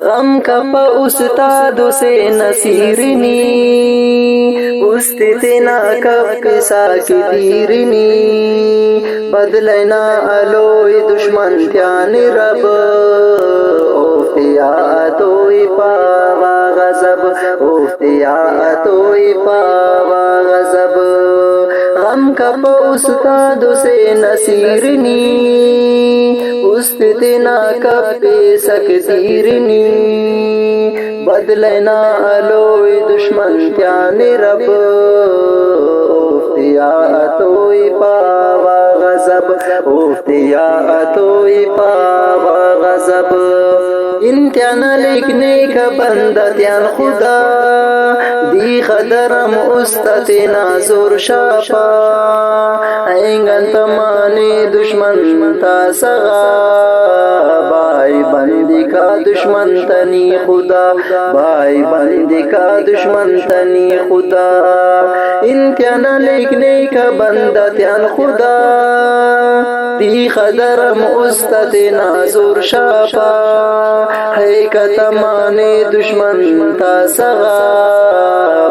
غم کا پا استادو سے نصیرنی استتنا کب قصا کی دیرنی بدلنا علوی دشمن تیان رب اوفتیاتوی پاوا غضب اوفتیاتوی پاوا غضب غم کا پا استادو سے نصیرنی استتنا کب پیسک دیرنی بدلنا علوی دشمن تیان رب اوفتیاتوی پاوا غضب اوفتیاتوی پاوا غضب انتیانا لکھنے کا بندہ تیان خدا دی خدرم استتنا زور شاپا اینگن تمانی دشمن تا سغا بائی بندی کا دشمن تنی خدا بائی بندی کا دشمن تنی خدا انتیانا لکھنے کا بندہ تیان خدا دی خدرم استتنا زور شاپا ہے کتمانے دشمن تا سغا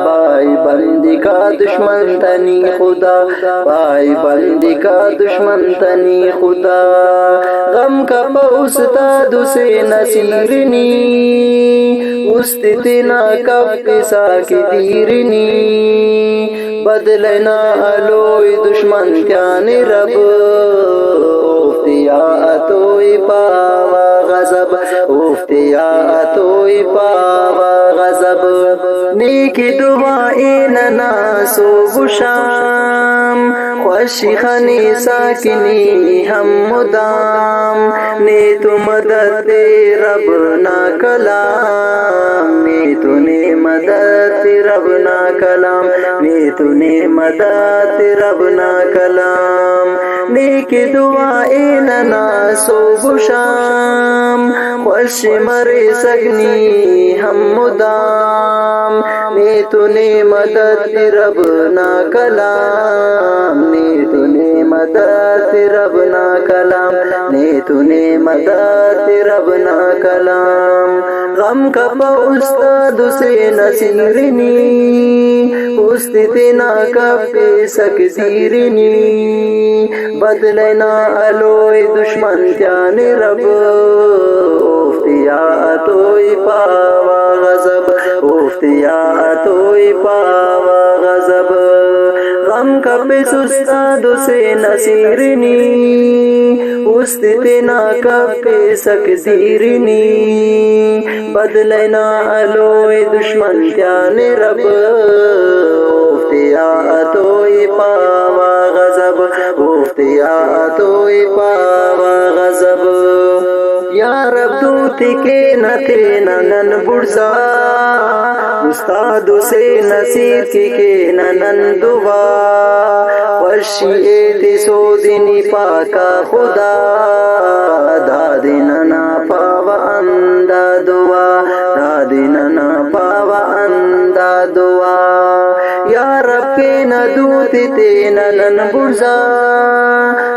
بائی بندی کا دشمن تنی خدا بائی بندی کا دشمن تنی خدا غم کا پا استادو سے نصیرنی استتنا کب قصا کی دیرنی بدلنا علوی دشمن تیان رب اوفتیاتوی پاوا غضب اوفتیاتوی پاوا غضب نیکی دعائین ناسو بشام خوشی خنی ساکنی ہم مدام نیتو مدد رب نا کلام نیتو نے مدد رب نا کلام نیتو نے مدد رب نا کلام نیکی دعائین ناسو بشام خوش مرے سگنی ہم مدام نیتو نے مدد رب نا کلام نیتو نے مدد رب نا کلام نیتو نے مدد رب نا کلام غم کا پا استادو سے نصیرنی استتنا کب پیسک دیرنی بدلنا علوی دشمن تیان رب اوفتیاتوی پاوا غضب اوفتیاتوی پاوا غضب غم کا پیس استادو سے نصیرنی استتنا کب پیسک دیرنی بدلنا علوی دشمن تیان رب اوفتیاتوی پاوا غضب اوفتیاتوی پاوا غضب یا رب دوتی کے نتے ننن برسا استادو سے نصیر کے ننن دعا وشی تیسو دنی پاکا خدا دادننا پاوا اندا دعا دادننا پاوا اندا دعا یا رب کے ندوتی تے ننن برسا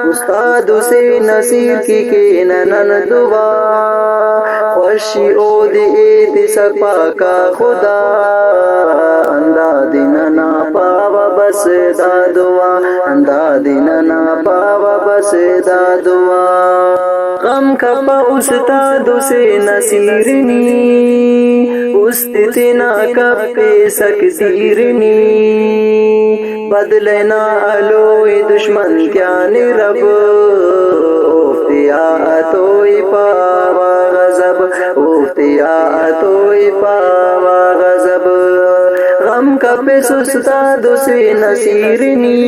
استادو سے نصیر کے ننن دعا خوشی او دی سپا کا خدا اندا دننا پاوا بس دا دعا اندا دننا پاوا بس دا دعا غم کا پا استادو سے نصیرنی استتنا کب پیسک دیرنی بدلنا علوی دشمن تیان رب اوفتیاتوی پاوا غضب اوفتیاتوی پاوا غضب غم کا پیس استادو سے نصیرنی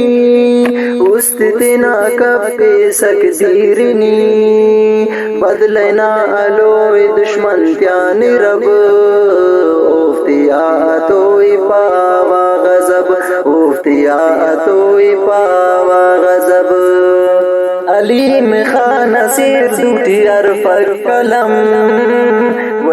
استتنا کب پیسک دیرنی بدلنا علوی دشمن تیان رب اوفتیاتوی پاوا غضب اوفتیاتوی پاوا غضب علیم خان سیر دوٹی عرفک کلم